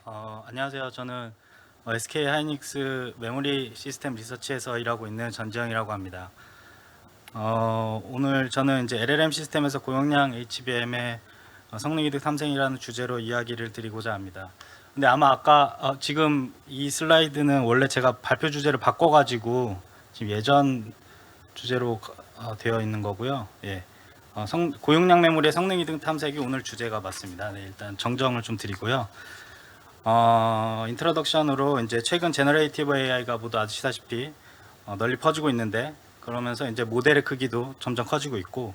안녕하세요. 저는 SK 하이닉스 메모리 시스템 리서치에서 일하고 있는 전지영이라고 합니다. 오늘 저는 이제 LLM 시스템에서 고용량 HBM의 성능 이득 탐색이라는 주제로 이야기를 드리고자 합니다. 근데 아마 아까 지금 이 슬라이드는 원래 제가 발표 주제를 바꿔가지고 지금 예전 주제로 되어 있는 거고요. 예. 고용량 메모리의 성능 이득 탐색이 오늘 주제가 맞습니다. 네, 일단 정정을 좀 드리고요. 인트로덕션으로 이제 최근 제너레이티브 AI가 모두 아시다시피 널리 퍼지고 있는데, 그러면서 이제 모델의 크기도 점점 커지고 있고,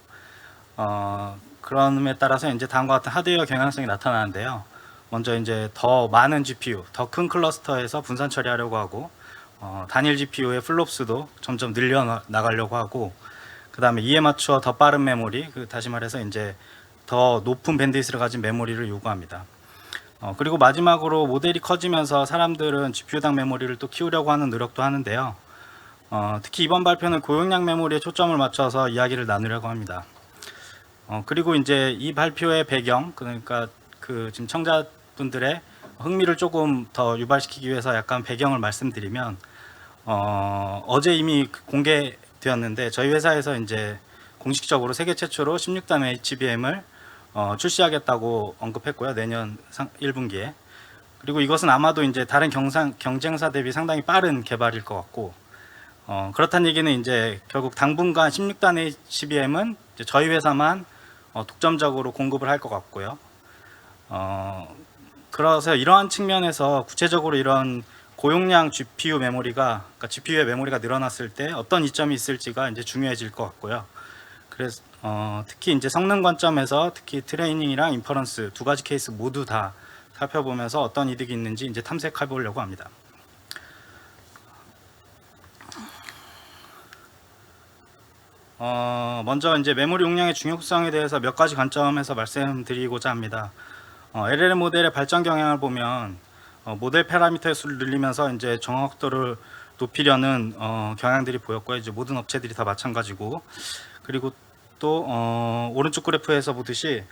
그럼에 따라서 이제 다음과 같은 하드웨어 경향성이 나타나는데요. 먼저 이제 더 많은 GPU, 더 큰 클러스터에서 분산 처리하려고 하고, 단일 GPU의 플롭수도 점점 늘려 나가려고 하고, 그 다음에 이에 맞추어 더 빠른 메모리, 다시 말해서 이제 더 높은 밴드위스를 가진 메모리를 요구합니다. 그리고 마지막으로 모델이 커지면서 사람들은 GPU당 메모리를 또 키우려고 하는 노력도 하는데요. 특히 이번 발표는 고용량 메모리에 초점을 맞춰서 이야기를 나누려고 합니다. 그리고 이제 이 발표의 배경, 그러니까 지금 청자분들의 흥미를 조금 더 유발시키기 위해서 약간 배경을 말씀드리면, 어제 이미 공개되었는데 저희 회사에서 이제 공식적으로 세계 최초로 16단 HBM을 출시하겠다고 언급했고요. 내년 1분기에. 그리고 이것은 아마도 이제 다른 경쟁사 대비 상당히 빠른 개발일 것 같고, 그렇다는 얘기는 이제 결국 당분간 16단 HBM은 저희 회사만 독점적으로 공급을 할 것 같고요. 그래서 이러한 측면에서 구체적으로 이런 고용량 GPU 메모리가, 그러니까 GPU의 메모리가 늘어났을 때 어떤 이점이 있을지가 이제 중요해질 것 같고요. 그래서 특히 이제 성능 관점에서 특히 트레이닝이랑 인퍼런스 두 가지 케이스 모두 다 살펴보면서 어떤 이득이 있는지 이제 탐색해 보려고 합니다. 먼저 이제 메모리 용량의 중요성에 대해서 몇 가지 관점에서 말씀드리고자 합니다. LLM 모델의 발전 경향을 보면 모델 파라미터의 수를 늘리면서 이제 정확도를 높이려는 경향들이 보였고요. 이제 모든 업체들이 다 마찬가지고, 그리고 또 오른쪽 그래프에서 보듯이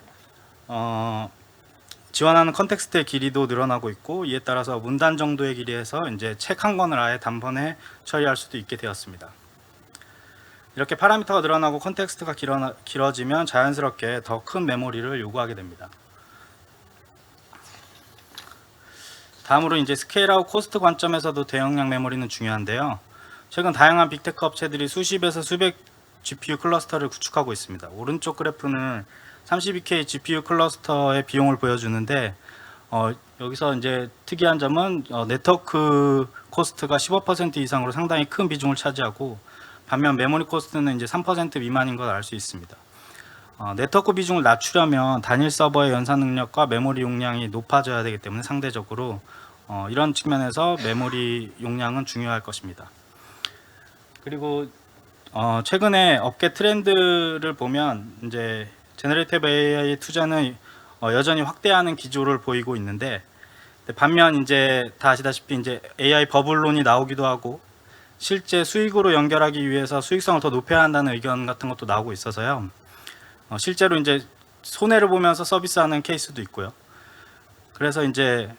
지원하는 컨텍스트의 길이도 늘어나고 있고, 이에 따라서 문단 정도의 길이에서 이제 책 한 권을 아예 단번에 처리할 수도 있게 되었습니다. 이렇게 파라미터가 늘어나고 컨텍스트가 길어지면 자연스럽게 더 큰 메모리를 요구하게 됩니다. 다음으로 이제 스케일하고 코스트 관점에서도 대용량 메모리는 중요한데요. 최근 다양한 빅테크 업체들이 수십에서 수백 GPU 클러스터를 구축하고 있습니다. 오른쪽 그래프는 32K GPU 클러스터의 비용을 보여주는데, 여기서 이제 특이한 점은 네트워크 코스트가 15% 이상으로 상당히 큰 비중을 차지하고, 반면 메모리 코스트는 이제 3% 미만인 걸 알 수 있습니다. 네트워크 비중을 낮추려면 단일 서버의 연산 능력과 메모리 용량이 높아져야 되기 때문에 상대적으로 이런 측면에서 메모리 용량은 중요할 것입니다. 그리고 최근에 업계 트렌드를 보면 이제 제너레이티브 AI 투자는 여전히 확대하는 기조를 보이고 있는데, 반면 이제 다 아시다시피 이제 AI 버블론이 나오기도 하고, 실제 수익으로 연결하기 위해서 수익성을 더 높여야 한다는 의견 같은 것도 나오고 있어서요. 실제로 이제 손해를 보면서 서비스하는 케이스도 있고요. 그래서 이제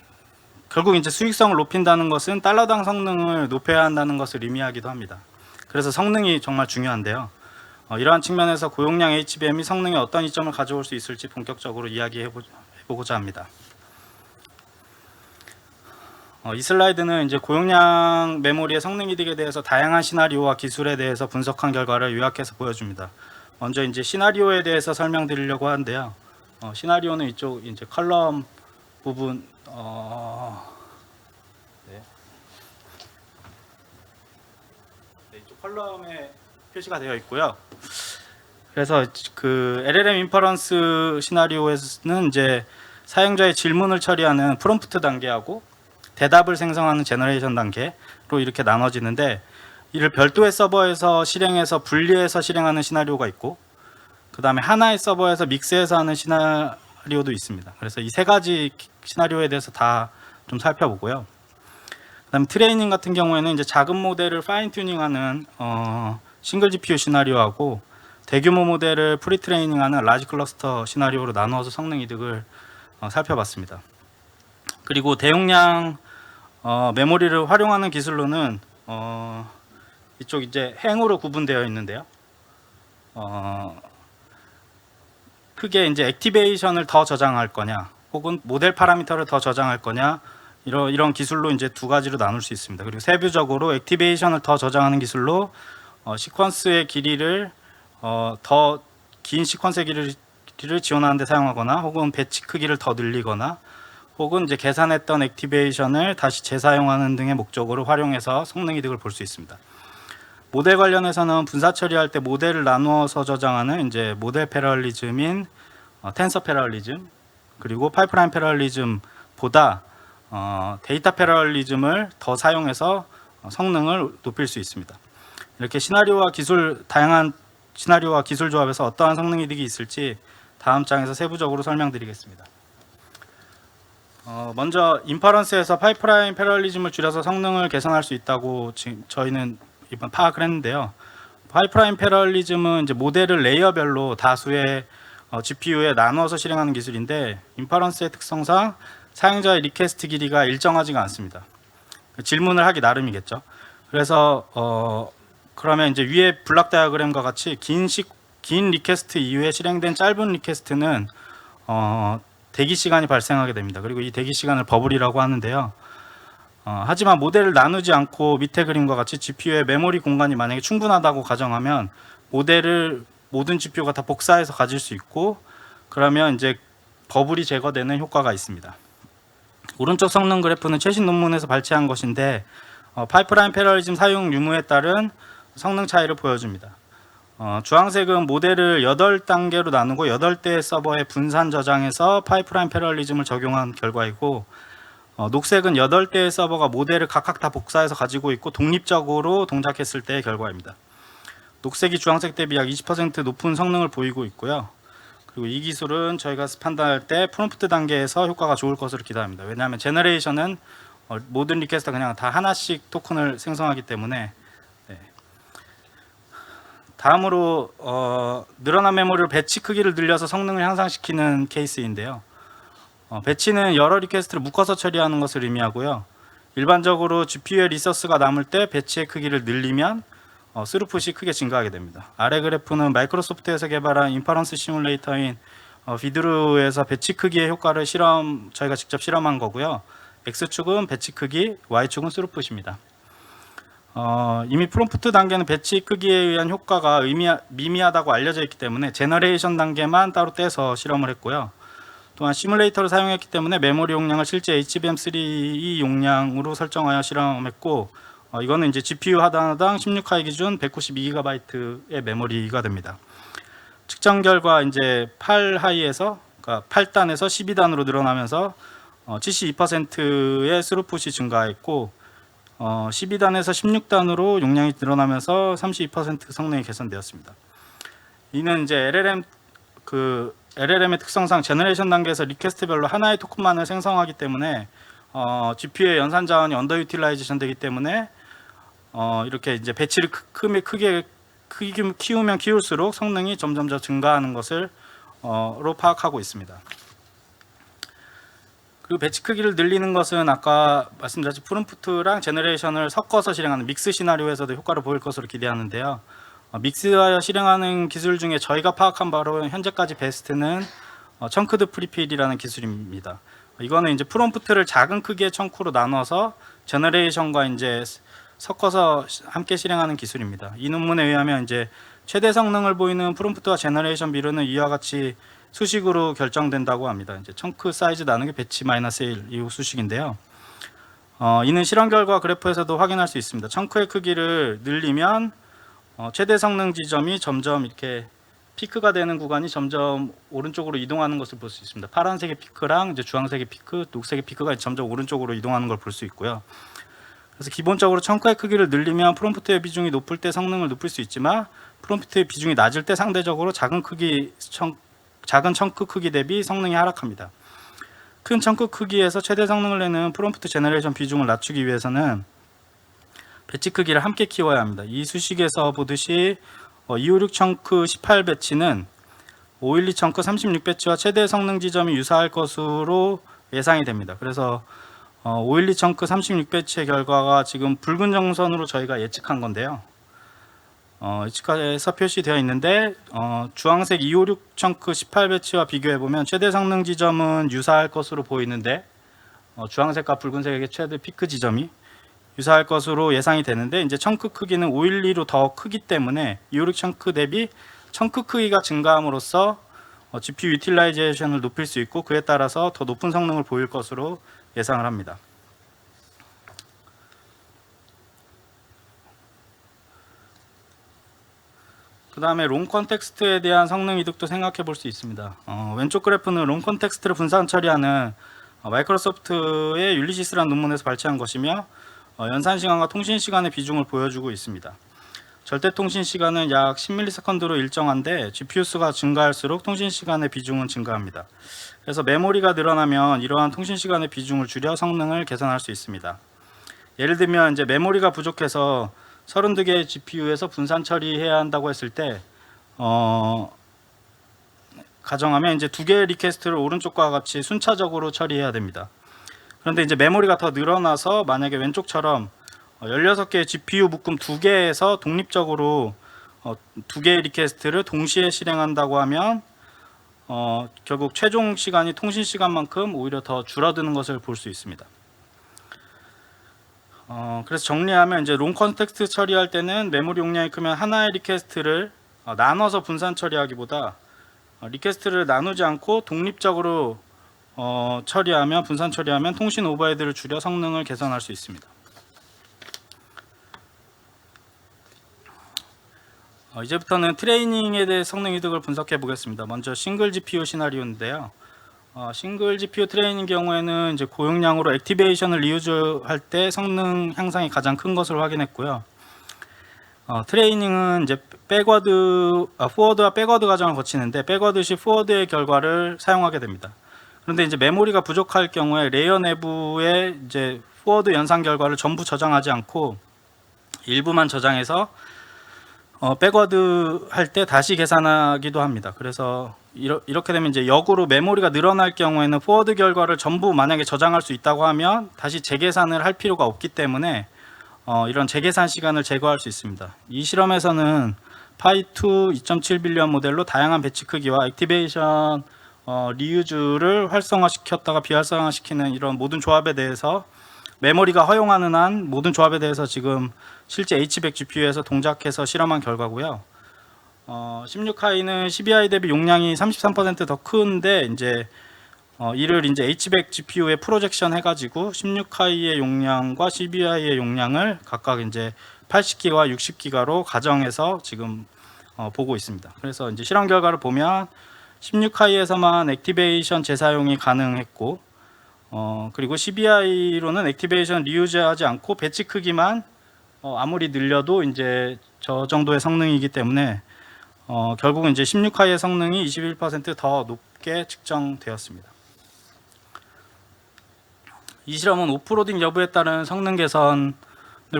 결국 이제 수익성을 높인다는 것은 달러당 성능을 높여야 한다는 것을 의미하기도 합니다. 그래서 성능이 정말 중요한데요. 이러한 측면에서 고용량 HBM이 성능에 어떤 이점을 가져올 수 있을지 본격적으로 이야기해보고자 합니다. 이 슬라이드는 이제 고용량 메모리의 성능 이득에 대해서 다양한 시나리오와 기술에 대해서 분석한 결과를 요약해서 보여줍니다. 먼저 이제 시나리오에 대해서 설명드리려고 하는데요. 시나리오는 이쪽 이제 컬럼 부분, 이쪽 컬럼에 표시가 되어 있고요. 그래서 LLM 인퍼런스 시나리오에서는 이제 사용자의 질문을 처리하는 프롬프트 단계하고 대답을 생성하는 제너레이션 단계로 이렇게 나눠지는데, 이를 별도의 서버에서 실행해서 분리해서 실행하는 시나리오가 있고, 그 다음에 하나의 서버에서 믹스해서 하는 시나리오도 있습니다. 그래서 이 세 가지 시나리오에 대해서 다 좀 살펴보고요. 그 다음에 트레이닝 같은 경우에는 이제 작은 모델을 파인 튜닝하는 싱글 GPU 시나리오하고, 대규모 모델을 프리 트레이닝하는 라지 클러스터 시나리오로 나누어서 성능 이득을 살펴봤습니다. 그리고 대용량 메모리를 활용하는 기술로는 이쪽 이제 행으로 구분되어 있는데요. 크게 이제 액티베이션을 더 저장할 거냐, 혹은 모델 파라미터를 더 저장할 거냐, 이런 기술로 이제 두 가지로 나눌 수 있습니다. 그리고 세부적으로 액티베이션을 더 저장하는 기술로 시퀀스의 길이를 더 긴 시퀀스의 길이를 지원하는 데 사용하거나, 혹은 배치 크기를 더 늘리거나, 혹은 이제 계산했던 액티베이션을 다시 재사용하는 등의 목적으로 활용해서 성능 이득을 볼 수 있습니다. 모델 관련해서는 분사 처리할 때 모델을 나누어서 저장하는 이제 모델 패럴리즘인 텐서 패럴리즘, 그리고 파이프라인 패럴리즘보다 데이터 패럴리즘을 더 사용해서 성능을 높일 수 있습니다. 이렇게 다양한 시나리오와 기술 조합에서 어떠한 성능 이득이 있을지 다음 장에서 세부적으로 설명드리겠습니다. 먼저 인퍼런스에서 파이프라인 패럴리즘을 줄여서 성능을 개선할 수 있다고 지금 저희는 이번 파악을 했는데요. 파이프라인 패럴리즘은 이제 모델을 레이어별로 다수의 GPU에 나누어서 실행하는 기술인데, 인퍼런스의 특성상 사용자의 리퀘스트 길이가 일정하지가 않습니다. 질문을 하기 나름이겠죠. 그래서 그러면 이제 위에 블락 다이어그램과 같이 긴 리퀘스트 이후에 실행된 짧은 리퀘스트는 대기 시간이 발생하게 됩니다. 그리고 이 대기 시간을 버블이라고 하는데요. 하지만 모델을 나누지 않고 밑에 그림과 같이 GPU의 메모리 공간이 만약에 충분하다고 가정하면 모델을 모든 GPU가 다 복사해서 가질 수 있고, 그러면 이제 버블이 제거되는 효과가 있습니다. 오른쪽 성능 그래프는 최신 논문에서 발췌한 것인데, 파이프라인 패럴리즘 사용 유무에 따른 성능 차이를 보여줍니다. 주황색은 모델을 8단계로 나누고 8대의 서버에 분산 저장해서 파이프라인 패럴리즘을 적용한 결과이고, 녹색은 8대의 서버가 모델을 각각 다 복사해서 가지고 있고 독립적으로 동작했을 때의 결과입니다. 녹색이 주황색 대비 약 20% 높은 성능을 보이고 있고요. 그리고 이 기술은 저희가 판단할 때 프롬프트 단계에서 효과가 좋을 것으로 기대합니다. 왜냐하면 제너레이션은 모든 리퀘스트가 그냥 다 하나씩 토큰을 생성하기 때문에. 다음으로 늘어난 메모리를 배치 크기를 늘려서 성능을 향상시키는 케이스인데요. 배치는 여러 리퀘스트를 묶어서 처리하는 것을 의미하고요. 일반적으로 GPU의 리소스가 남을 때 배치의 크기를 늘리면 스루풋이 크게 증가하게 됩니다. 아래 그래프는 마이크로소프트에서 개발한 인퍼런스 시뮬레이터인 비드루에서 배치 크기의 효과를 저희가 직접 실험한 거고요. X축은 배치 크기, Y축은 스루풋입니다. 이미 프롬프트 단계는 배치 크기에 의한 효과가 미미하다고 알려져 있기 때문에 제너레이션 단계만 따로 떼서 실험을 했고요. 또한 시뮬레이터를 사용했기 때문에 메모리 용량을 실제 HBM3E 용량으로 설정하여 실험했고, 이거는 이제 GPU 하나당 16하이 기준 192GB의 메모리가 됩니다. 측정 결과 이제 8하이에서, 그러니까 8단에서 12단으로 늘어나면서 72%의 스루풋이 증가했고, 12단에서 16단으로 용량이 늘어나면서 32% 성능이 개선되었습니다. 이는 이제 LLM의 특성상 제너레이션 단계에서 리퀘스트별로 하나의 토큰만을 생성하기 때문에 GPU의 연산 자원이 언더 유틸라이제이션 되기 때문에 이렇게 이제 배치를 크게 키우면 키울수록 성능이 점점 더 증가하는 것을 파악하고 있습니다. 그리고 배치 크기를 늘리는 것은 아까 말씀드렸듯이 프롬프트랑 제너레이션을 섞어서 실행하는 믹스 시나리오에서도 효과를 보일 것으로 기대하는데요. 믹스하여 실행하는 기술 중에 저희가 파악한 바로 현재까지 베스트는 청크드 프리필이라는 기술입니다. 이거는 이제 프롬프트를 작은 크기의 청크로 나눠서 제너레이션과 이제 섞어서 함께 실행하는 기술입니다. 이 논문에 의하면 이제 최대 성능을 보이는 프롬프트와 제너레이션 비율은 이와 같이 수식으로 결정된다고 합니다. 이제 청크 사이즈 나누기 배치 -1 이 수식인데요. 이는 실험 결과 그래프에서도 확인할 수 있습니다. 청크의 크기를 늘리면 최대 성능 지점이 점점 이렇게 피크가 되는 구간이 점점 오른쪽으로 이동하는 것을 볼 수 있습니다. 파란색의 피크랑 이제 주황색의 피크, 녹색의 피크가 점점 오른쪽으로 이동하는 걸 볼 수 있고요. 그래서 기본적으로 청크의 크기를 늘리면 프롬프트의 비중이 높을 때 성능을 높일 수 있지만, 프롬프트의 비중이 낮을 때 상대적으로 작은 청크 크기 대비 성능이 하락합니다. 큰 청크 크기에서 최대 성능을 내는 프롬프트 제너레이션 비중을 낮추기 위해서는 배치 크기를 함께 키워야 합니다. 이 수식에서 보듯이 256 청크 18 배치는 512 청크 36 배치와 최대 성능 지점이 유사할 것으로 예상이 됩니다. 그래서 512 청크 36배치의 결과가 지금 붉은 정선으로 저희가 예측한 건데요. 예측해서 표시되어 있는데 주황색 256 청크 18배치와 비교해보면 최대 성능 지점은 유사할 것으로 보이는데 주황색과 붉은색의 최대 피크 지점이 유사할 것으로 예상이 되는데, 이제 청크 크기는 512로 더 크기 때문에 256 청크 대비 청크 크기가 증가함으로써 GPU 유틸라이제이션을 높일 수 있고 그에 따라서 더 높은 성능을 보일 것으로 예상을 합니다. 그 다음에 롱 컨텍스트에 대한 성능 이득도 생각해 볼 수 있습니다. 왼쪽 그래프는 롱 컨텍스트를 분산 처리하는 마이크로소프트의 율리시스라는 논문에서 발췌한 것이며 연산 시간과 통신 시간의 비중을 보여주고 있습니다. 절대 통신 시간은 약 10ms로 일정한데 GPU 수가 증가할수록 통신 시간의 비중은 증가합니다. 그래서 메모리가 늘어나면 이러한 통신 시간의 비중을 줄여 성능을 개선할 수 있습니다. 예를 들면 이제 메모리가 부족해서 32개의 GPU에서 분산 처리해야 한다고 했을 때 가정하면 이제 2개의 리퀘스트를 오른쪽과 같이 순차적으로 처리해야 됩니다. 그런데 이제 메모리가 더 늘어나서 만약에 왼쪽처럼 16개의 GPU 묶음 2개에서 독립적으로 2개의 리퀘스트를 동시에 실행한다고 하면 결국 최종 시간이 통신 시간만큼 오히려 더 줄어드는 것을 볼 수 있습니다. 그래서 정리하면 이제 롱 컨텍스트 처리할 때는 메모리 용량이 크면 하나의 리퀘스트를 나눠서 분산 처리하기보다 리퀘스트를 나누지 않고 독립적으로 분산 처리하면 통신 오버헤드를 줄여 성능을 개선할 수 있습니다. 이제부터는 트레이닝에 대해 성능 이득을 분석해 보겠습니다. 먼저 싱글 GPU 시나리오인데요. 싱글 GPU 트레이닝 경우에는 이제 고용량으로 액티베이션을 리유즈할 때 성능 향상이 가장 큰 것을 확인했고요. 트레이닝은 이제 포워드와 백워드 과정을 거치는데 백워드 시 포워드의 결과를 사용하게 됩니다. 그런데 이제 메모리가 부족할 경우에 레이어 내부에 이제 포워드 연산 결과를 전부 저장하지 않고 일부만 저장해서 백워드 할 때 다시 계산하기도 합니다. 그래서 이렇게 되면 이제 역으로 메모리가 늘어날 경우에는 포워드 결과를 전부 만약에 저장할 수 있다고 하면 다시 재계산을 할 필요가 없기 때문에 이런 재계산 시간을 제거할 수 있습니다. 이 실험에서는 파이2 2.7빌리언 모델로 다양한 배치 크기와 액티베이션 리유즈를 활성화시켰다가 비활성화시키는 이런 모든 조합에 대해서 메모리가 허용하는 한 모든 조합에 대해서 지금 실제 H100 GPU에서 동작해서 실험한 결과고요. 16하이는 12하이 대비 용량이 33% 더 큰데 이제 이를 이제 H100 GPU에 프로젝션 해가지고 16하이의 용량과 12하이의 용량을 각각 이제 80기가 60기가로 가정해서 지금 보고 있습니다. 그래서 이제 실험 결과를 보면 16하이에서만 액티베이션 재사용이 가능했고 그리고 12하이로는 액티베이션 리유즈하지 않고 배치 크기만 아무리 늘려도 이제 저 정도의 성능이기 때문에 결국은 이제 16하이의 성능이 21% 높게 측정되었습니다. 이 실험은 오프로딩 여부에 따른 성능 개선을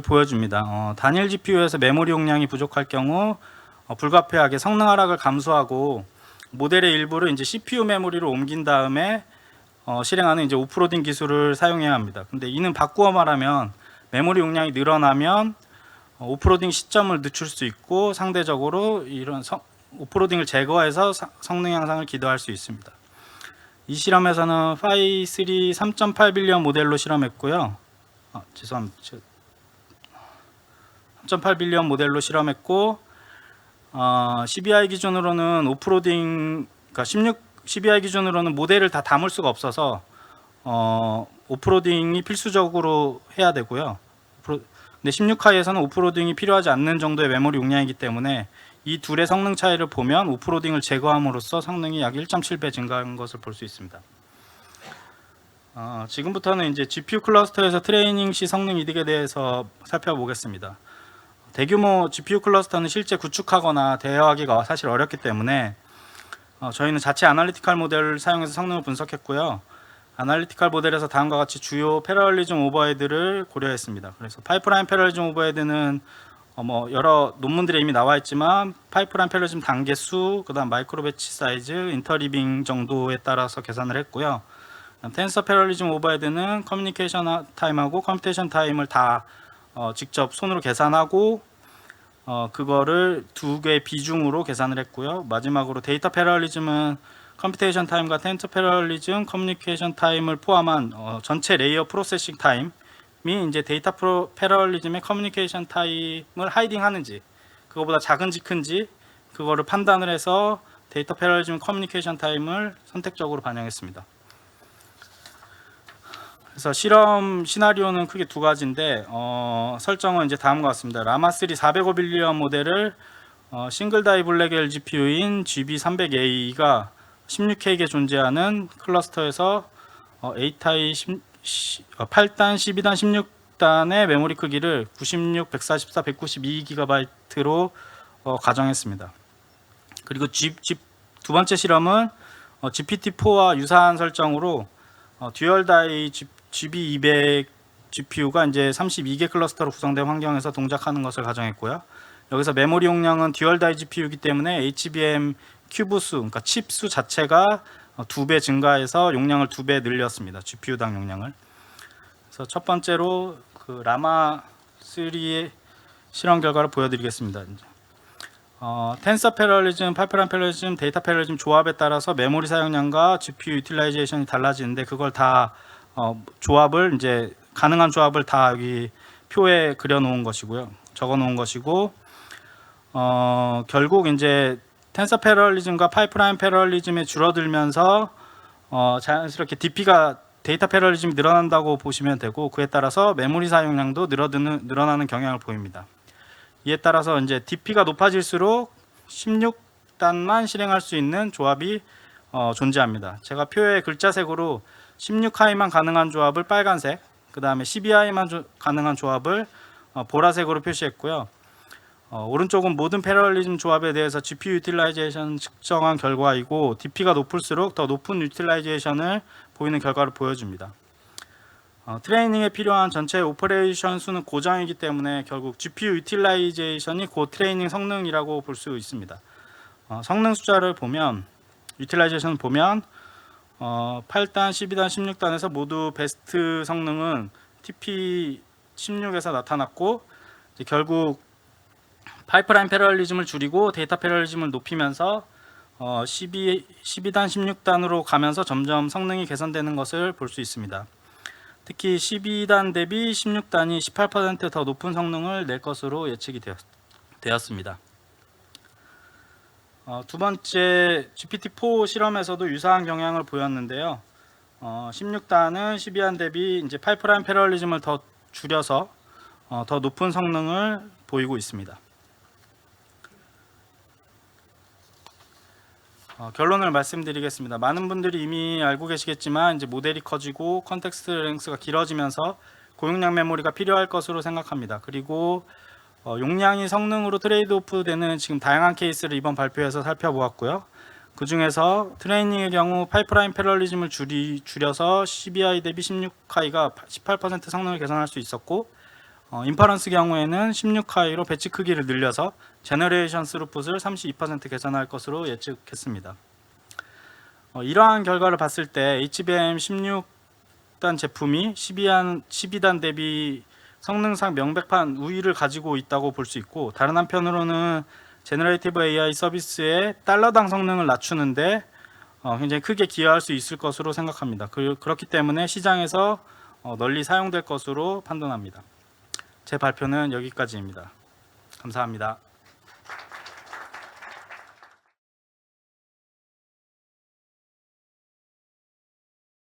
보여줍니다. 단일 GPU에서 메모리 용량이 부족할 경우 불가피하게 성능 하락을 감수하고 모델의 일부를 이제 CPU 메모리로 옮긴 다음에 실행하는 이제 오프로딩 기술을 사용해야 합니다. 근데 이는 바꾸어 말하면 메모리 용량이 늘어나면 오프로딩 시점을 늦출 수 있고 상대적으로 이런 오프로딩을 제거해서 성능 향상을 기대할 수 있습니다. 이 실험에서는 파이3 3.8빌리언 모델로 실험했고요. 죄송합니다. 3.8빌리언 모델로 실험했고 12i 기준으로는 오프로딩, 그러니까 12i 기준으로는 모델을 다 담을 수가 없어서 오프로딩이 필수적으로 해야 되고요. 근데 16하이에서는 오프로딩이 필요하지 않는 정도의 메모리 용량이기 때문에 이 둘의 성능 차이를 보면 오프로딩을 제거함으로써 성능이 약 1.7배 증가한 것을 볼 수 있습니다. 지금부터는 이제 GPU 클러스터에서 트레이닝 시 성능 이득에 대해서 살펴보겠습니다. 대규모 GPU 클러스터는 실제 구축하거나 대여하기가 사실 어렵기 때문에 저희는 자체 아날리티컬 모델을 사용해서 성능을 분석했고요. 아날리티컬 모델에서 다음과 같이 주요 패러럴리즘 오버헤드를 고려했습니다. 그래서 파이프라인 패러럴리즘 오버헤드는 여러 논문들에 이미 나와 있지만 파이프라인 패러럴리즘 단계 수, 그다음 마이크로 배치 사이즈, 인터리빙 정도에 따라서 계산을 했고요. 텐서 패럴리즘 오버헤드는 커뮤니케이션 타임하고 컴퓨테이션 타임을 다 직접 손으로 계산하고 그거를 두 개의 비중으로 계산을 했고요. 마지막으로 데이터 패럴리즘은 컴퓨테이션 타임과 텐서 패럴리즘 커뮤니케이션 타임을 포함한 전체 레이어 프로세싱 타임이 이제 데이터 패럴리즘의 커뮤니케이션 타임을 하이딩하는지 그거보다 작은지 큰지 그거를 판단을 해서 데이터 패럴리즘 커뮤니케이션 타임을 선택적으로 반영했습니다. 그래서 실험 시나리오는 크게 두 가지인데 설정은 이제 다음과 같습니다. 라마3 405빌리언 모델을 싱글 다이 블랙 LGPU인 GB300A가 16K에 존재하는 클러스터에서 8단 12단 16단의 메모리 크기를 96, 144, 192GB로 가정했습니다. 그리고 두 번째 실험은 GPT-4와 유사한 설정으로 듀얼 다이 GB200 GPU가 이제 32개 클러스터로 구성된 환경에서 동작하는 것을 가정했고요. 여기서 메모리 용량은 듀얼 다이 GPU이기 때문에 HBM 큐브 수, 그러니까 칩 수 자체가 2배 증가해서 용량을 2배 늘렸습니다. GPU당 용량을. 그래서 첫 번째로 그 라마 3의 실험 결과를 보여드리겠습니다. 텐서 패럴리즘, 파이프라인 패럴리즘, 데이터 패럴리즘 조합에 따라서 메모리 사용량과 GPU 유틸라이제이션이 달라지는데 그걸 다 조합을 이제 가능한 조합을 다 여기 표에 그려 놓은 것이고요. 적어 놓은 것이고 결국 이제 텐서 패럴리즘과 파이프라인 패럴리즘이 줄어들면서 자연스럽게 DP가 데이터 패럴리즘이 늘어난다고 보시면 되고 그에 따라서 메모리 사용량도 늘어나는 경향을 보입니다. 이에 따라서 이제 DP가 높아질수록 16단만 실행할 수 있는 조합이 존재합니다. 제가 표에 글자색으로 16하이만 가능한 조합을 빨간색, 그 다음에 12하이만 가능한 조합을 보라색으로 표시했고요. 오른쪽은 모든 패럴리즘 조합에 대해서 GPU 유틸라이제이션 측정한 결과이고 DP가 높을수록 더 높은 유틸라이제이션을 보이는 결과를 보여줍니다. 트레이닝에 필요한 전체 오퍼레이션 수는 고정이기 때문에 결국 GPU 유틸라이제이션이 그 트레이닝 성능이라고 볼 수 있습니다. 성능 숫자를 보면 유틸라이제이션을 보면 8단, 12단, 16단에서 모두 베스트 성능은 TP16에서 나타났고 결국 파이프라인 패럴리즘을 줄이고 데이터 패럴리즘을 높이면서 12단, 16단으로 가면서 점점 성능이 개선되는 것을 볼 수 있습니다. 특히 12단 대비 16단이 18% 더 높은 성능을 낼 것으로 예측이 되었습니다. 두 번째 GPT-4 실험에서도 유사한 경향을 보였는데요. 16단은 12단 대비 이제 파이프라인 패럴리즘을 더 줄여서 더 높은 성능을 보이고 있습니다. 결론을 말씀드리겠습니다. 많은 분들이 이미 알고 계시겠지만 이제 모델이 커지고 컨텍스트 랭스가 길어지면서 고용량 메모리가 필요할 것으로 생각합니다. 그리고 용량이 성능으로 트레이드오프 되는 지금 다양한 케이스를 이번 발표에서 살펴보았고요. 그 중에서 트레이닝의 경우 파이프라인 패럴리즘을 줄여서 12i 대비 16i가 18% 성능을 개선할 수 있었고 인퍼런스 경우에는 16i로 배치 크기를 늘려서 제너레이션 스루풋을 32% 개선할 것으로 예측했습니다. 이러한 결과를 봤을 때 HBM 16단 제품이 12단 대비 성능상 명백한 우위를 가지고 있다고 볼 수 있고 다른 한편으로는 제너레이티브 AI 서비스의 달러당 성능을 낮추는데 굉장히 크게 기여할 수 있을 것으로 생각합니다. 그렇기 때문에 시장에서 널리 사용될 것으로 판단합니다. 제 발표는 여기까지입니다. 감사합니다.